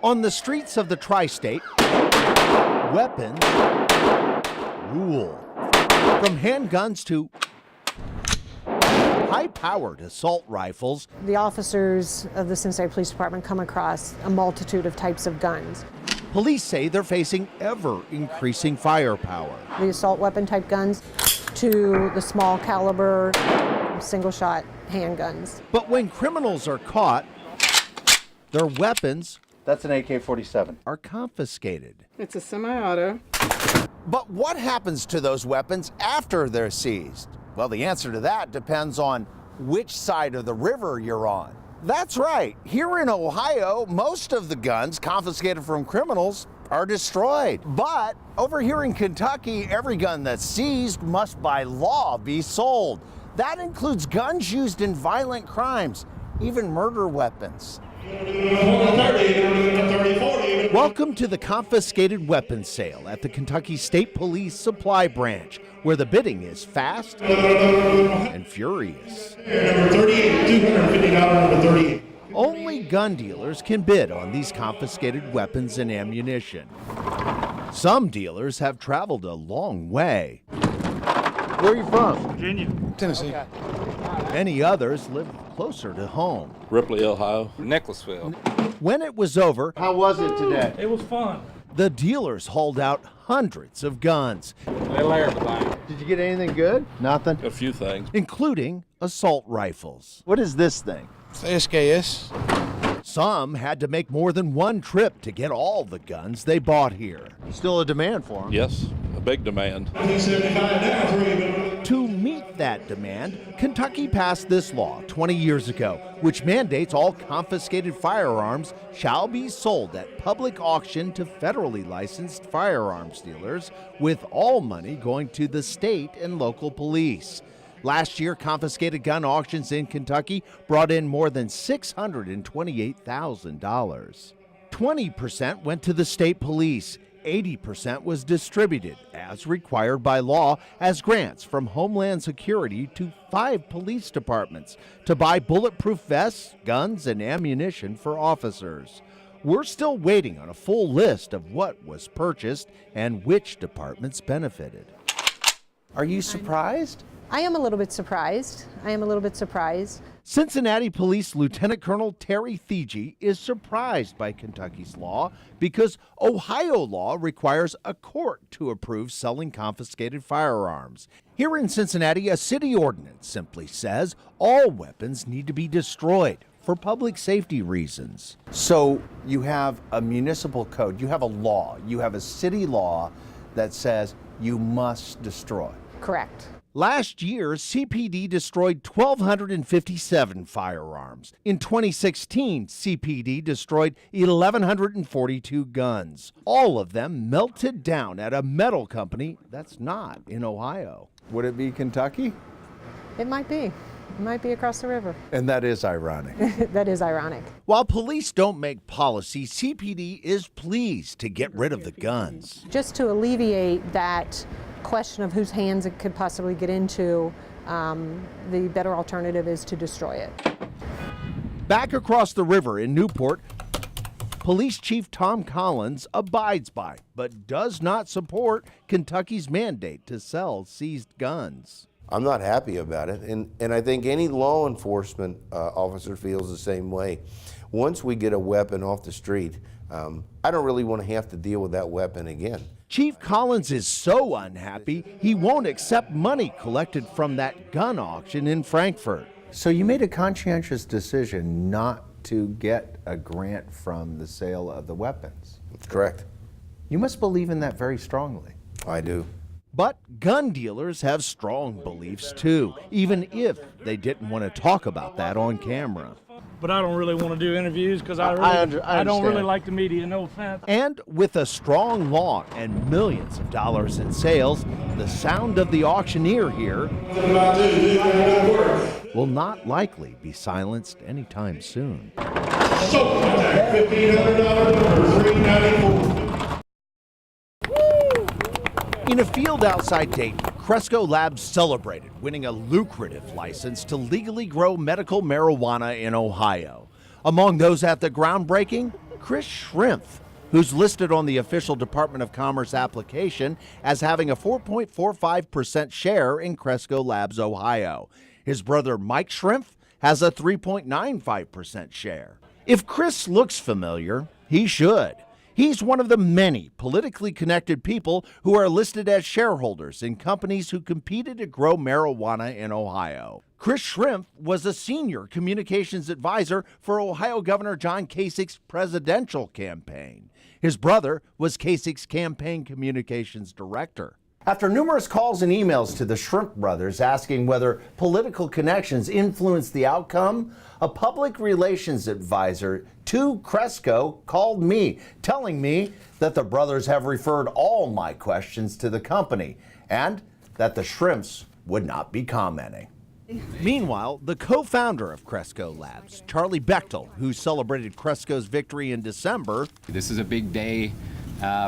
On the streets of the tri-state, weapons rule. From handguns to high-powered assault rifles. The officers of the Cincinnati Police Department come across a multitude of types of guns. Police say they're facing ever-increasing firepower. The assault weapon type guns to the small caliber, single-shot handguns. But when criminals are caught, their weapons, that's an AK-47, are confiscated. It's a semi-auto. But what happens to those weapons after they're seized? Well, the answer to that depends on which side of the river you're on. That's right. Here in Ohio, most of the guns confiscated from criminals are destroyed. But over here in Kentucky, every gun that's seized must by law be sold. That includes guns used in violent crimes, even murder weapons. Welcome to the confiscated weapons sale at the Kentucky State Police Supply Branch, where the bidding is fast and furious. Number 38, $250, number 38. Only gun dealers can bid on these confiscated weapons and ammunition. Some dealers have traveled a long way. Where are you from? Virginia. Tennessee. Okay. Many others live closer to home. Ripley, Ohio. Nicholasville. When it was over, how was it today? It was fun. The dealers hauled out hundreds of guns. Did you get anything good? Nothing? A few things. Including assault rifles. What is this thing? It's SKS. Some had to make more than one trip to get all the guns they bought here. Still a demand for them? Yes, a big demand. To meet that demand, Kentucky passed this law 20 years ago, which mandates all confiscated firearms shall be sold at public auction to federally licensed firearms dealers, with all money going to the state and local police. Last year, confiscated gun auctions in Kentucky brought in more than $628,000. 20% went to the state police. 80% was distributed, as required by law, as grants from Homeland Security to 5 police departments to buy bulletproof vests, guns, and ammunition for officers. We're still waiting on a full list of what was purchased and which departments benefited. Are you surprised? I am a little bit surprised. Cincinnati Police Lieutenant Colonel Terry Thege is surprised by Kentucky's law because Ohio law requires a court to approve selling confiscated firearms. Here in Cincinnati, a city ordinance simply says all weapons need to be destroyed for public safety reasons. So you have a municipal code, you have a law, you have a city law that says you must destroy. Correct. Last year, CPD destroyed 1,257 firearms. In 2016, CPD destroyed 1,142 guns. All of them melted down at a metal company that's not in Ohio. Would it be Kentucky? It might be. It might be across the river. And that is ironic. That is ironic. While police don't make policy, CPD is pleased to get rid of the guns. Just to alleviate that question of whose hands it could possibly get into, the better alternative is to destroy it. Back across the river in Newport, Police Chief Tom Collins abides by, but does not support Kentucky's mandate to sell seized guns. I'm not happy about it, and I think any law enforcement officer feels the same way. Once we get a weapon off the street, I don't really want to have to deal with that weapon again. Chief Collins is so unhappy, he won't accept money collected from that gun auction in Frankfort. So you made a conscientious decision not to get a grant from the sale of the weapons. That's correct. You must believe in that very strongly. I do. But gun dealers have strong beliefs too, even if they didn't want to talk about that on camera. But I don't really want to do interviews because I don't really like the media, no offense. And with a strong law and millions of dollars in sales, the sound of the auctioneer here will not likely be silenced anytime soon. In a field outside Dayton, Cresco Labs celebrated winning a lucrative license to legally grow medical marijuana in Ohio. Among those at the groundbreaking, Chris Schrimpf, who's listed on the official Department of Commerce application as having a 4.45% share in Cresco Labs, Ohio. His brother Mike Schrimpf has a 3.95% share. If Chris looks familiar, he should. He's one of the many politically connected people who are listed as shareholders in companies who competed to grow marijuana in Ohio. Chris Schrimpf was a senior communications advisor for Ohio Governor John Kasich's presidential campaign. His brother was Kasich's campaign communications director. After numerous calls and emails to the Schrimpf brothers asking whether political connections influenced the outcome, a public relations advisor to Cresco called me, telling me that the brothers have referred all my questions to the company and that the Schrimpfs would not be commenting. Meanwhile, the co-founder of Cresco Labs, Charlie Bechtel, who celebrated Cresco's victory in December, this is a big day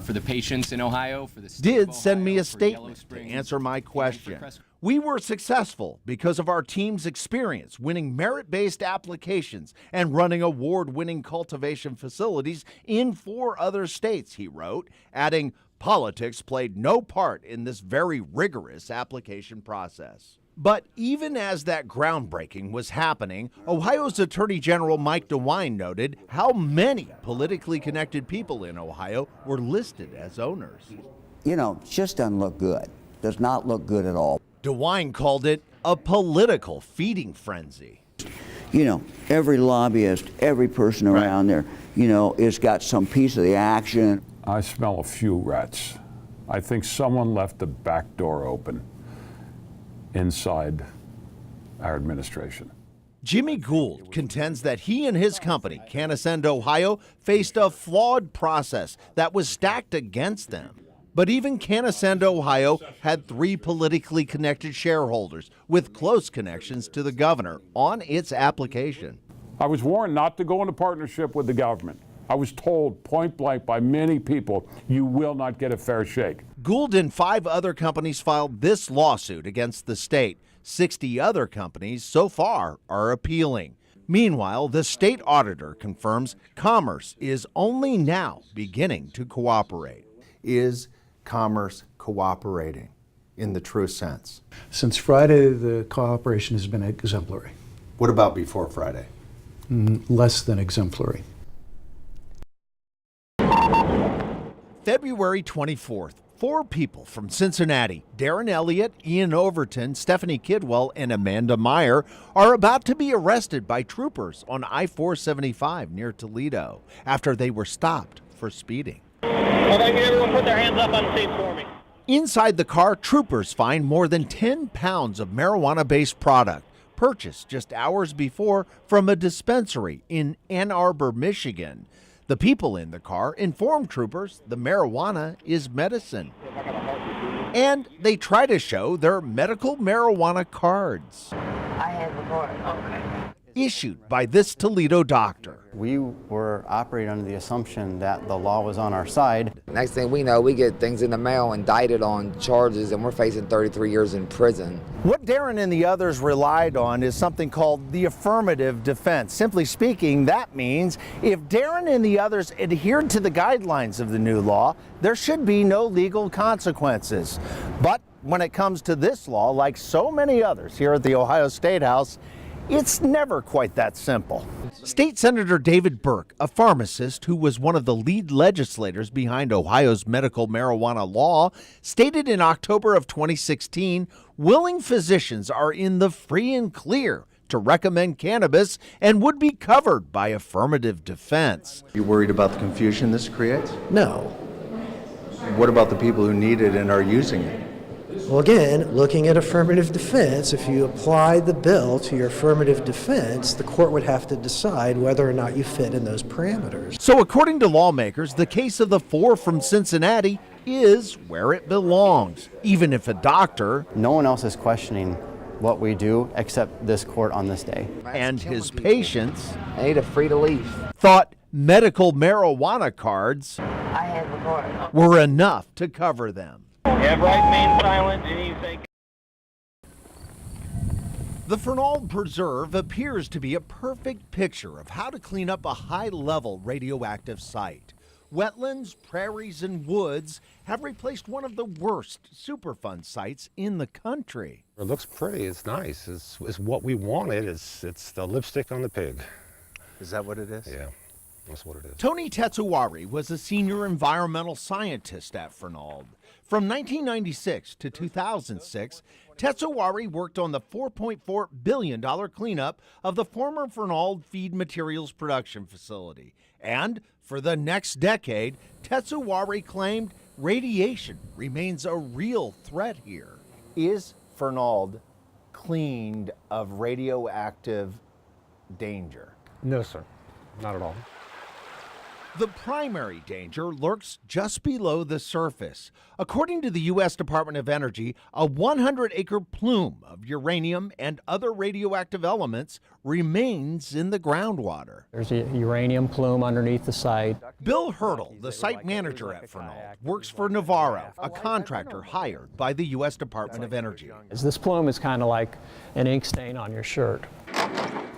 for the patients in Ohio, for the state did of send me Ohio, a for statement to answer my question. We were successful because of our team's experience winning merit-based applications and running award-winning cultivation facilities in 4 other states, he wrote, adding, politics played no part in this very rigorous application process. But even as that groundbreaking was happening, Ohio's Attorney General Mike DeWine noted how many politically connected people in Ohio were listed as owners. You know, it just doesn't look good. Does not look good at all. DeWine called it a political feeding frenzy. You know, every lobbyist, every person around there, you know, has got some piece of the action. I smell a few rats. I think someone left the back door open inside our administration. Jimmy Gould contends that he and his company, CanAscend Ohio, faced a flawed process that was stacked against them. But even CanAscend Ohio had 3 politically connected shareholders with close connections to the governor on its application. I was warned not to go into partnership with the government. I was told point blank by many people, you will not get a fair shake. Gould and 5 other companies filed this lawsuit against the state. 60 other companies so far are appealing. Meanwhile, the state auditor confirms Commerce is only now beginning to cooperate. Is Commerce cooperating in the true sense? Since Friday, the cooperation has been exemplary. What about before Friday? Less than exemplary. February 24th, 4 people from Cincinnati, Darren Elliott, Ian Overton, Stephanie Kidwell, and Amanda Meyer, are about to be arrested by troopers on I-475 near Toledo after they were stopped for speeding. Well, thank you. Everyone put their hands up on the seats for me. Inside the car, troopers find more than 10 pounds of marijuana-based product purchased just hours before from a dispensary in Ann Arbor, Michigan. The people in the car informed troopers the marijuana is medicine. And they try to show their medical marijuana cards. I have the card. Okay. Issued by this Toledo doctor. We were operating under the assumption that the law was on our side. Next thing we know, we get things in the mail, indicted on charges, and we're facing 33 years in prison. What Darren and the others relied on is something called the affirmative defense. Simply speaking, that means if Darren and the others adhered to the guidelines of the new law, there should be no legal consequences. But when it comes to this law, like so many others here at the Ohio State House, it's never quite that simple. State Senator David Burke, a pharmacist who was one of the lead legislators behind Ohio's medical marijuana law, stated in October of 2016, willing physicians are in the free and clear to recommend cannabis and would be covered by affirmative defense. You worried about the confusion this creates? No. What about the people who need it and are using it? Well, again, looking at affirmative defense, if you apply the bill to your affirmative defense, the court would have to decide whether or not you fit in those parameters. So according to lawmakers, the case of the 4 from Cincinnati is where it belongs, even if a doctor, no one else is questioning what we do except this court on this day, and his patients, I need a free to leave, thought medical marijuana cards I have the card. were enough to cover them. You have right main silent, and you say... The Fernald Preserve appears to be a perfect picture of how to clean up a high-level radioactive site. Wetlands, prairies, and woods have replaced one of the worst Superfund sites in the country. It looks pretty, it's nice, it's what we wanted, it's the lipstick on the pig. Is that what it is? Yeah, that's what it is. Tony Tetsuwari was a senior environmental scientist at Fernald. From 1996 to 2006, Tetsuwari worked on the $4.4 billion cleanup of the former Fernald Feed Materials Production Facility. And for the next decade, Tetsuwari claimed radiation remains a real threat here. Is Fernald cleaned of radioactive danger? No, sir, not at all. The primary danger lurks just below the surface. According to the U.S. Department of Energy, a 100-acre plume of uranium and other radioactive elements remains in the groundwater. There's a uranium plume underneath the site. Bill Hurdle, the site manager at Fernald, works for Navarro, a contractor hired by the U.S. Department of Energy. This plume is kind of like an ink stain on your shirt.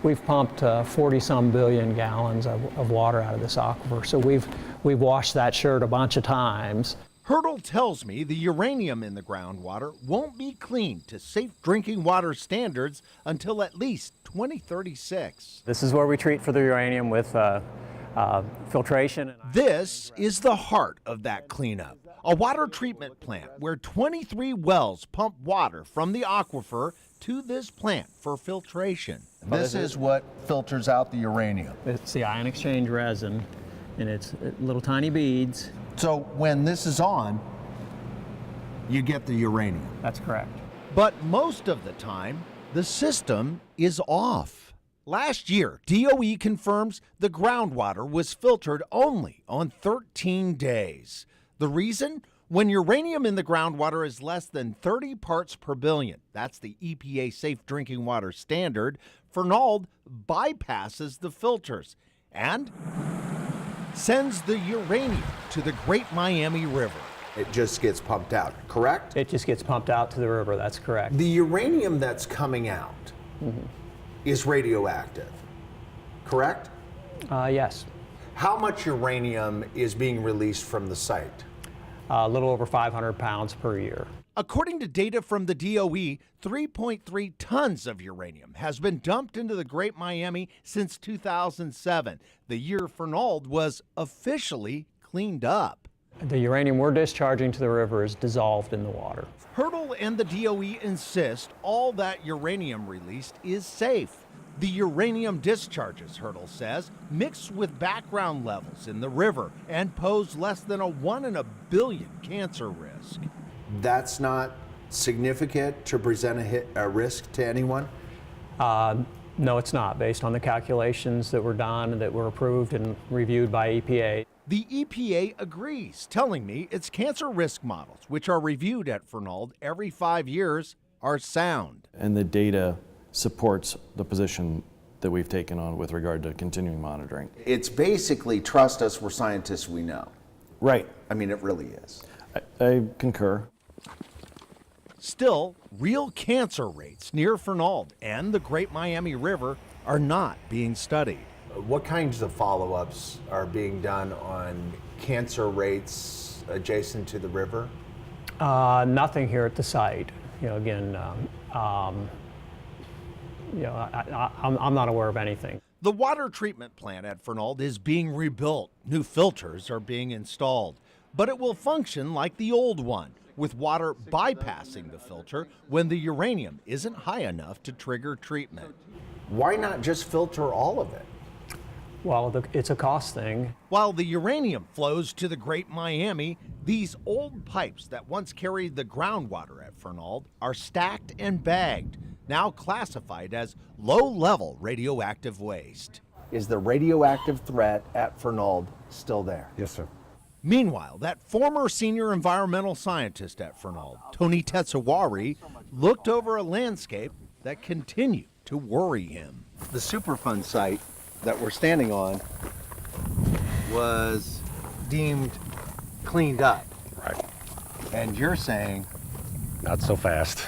We've pumped 40-some billion gallons of water out of this aquifer, so we've washed that shirt a bunch of times. Hurdle tells me the uranium in the groundwater won't be cleaned to safe drinking water standards until at least 2036. This is where we treat for the uranium with filtration. This is the heart of that cleanup. A water treatment plant where 23 wells pump water from the aquifer to this plant for filtration. This is what filters out the uranium. It's the ion exchange resin, and it's little tiny beads. So when this is on, you get the uranium. That's correct. But most of the time, the system is off. Last year, DOE confirms the groundwater was filtered only on 13 days. The reason? When uranium in the groundwater is less than 30 parts per billion, that's the EPA Safe Drinking Water standard, Fernald bypasses the filters and sends the uranium to the Great Miami River. It just gets pumped out, correct? It just gets pumped out to the river, that's correct. The uranium that's coming out is radioactive, correct? Yes. How much uranium is being released from the site? A little over 500 pounds per year. According to data from the DOE, 3.3 tons of uranium has been dumped into the Great Miami since 2007, the year Fernald was officially cleaned up. The uranium we're discharging to the river is dissolved in the water. Hurdle and the DOE insist all that uranium released is safe. The uranium discharges, Hurdle says, mix with background levels in the river and pose less than a 1 in a billion cancer risk. That's not significant to present a risk to anyone? No, it's not, based on the calculations that were done, that were approved and reviewed by EPA. The EPA agrees, telling me its cancer risk models, which are reviewed at Fernald every 5 years, are sound. And the data supports the position that we've taken on with regard to continuing monitoring. It's basically trust us, we're scientists, we know. Right. I mean, it really is. I concur. Still, real cancer rates near Fernald and the Great Miami River are not being studied. What kinds of follow-ups are being done on cancer rates adjacent to the river? Nothing here at the site. Again, I'm not aware of anything. The water treatment plant at Fernald is being rebuilt. New filters are being installed, but it will function like the old one, with water bypassing the filter when the uranium isn't high enough to trigger treatment. Why not just filter all of it? Well, it's a cost thing. While the uranium flows to the Great Miami, these old pipes that once carried the groundwater at Fernald are stacked and bagged, now classified as low-level radioactive waste. Is the radioactive threat at Fernald still there? Yes, sir. Meanwhile, that former senior environmental scientist at Fernald, Tony Tetsuwari, looked over a landscape that continued to worry him. The Superfund site that we're standing on was deemed cleaned up. Right. And you're saying not so fast.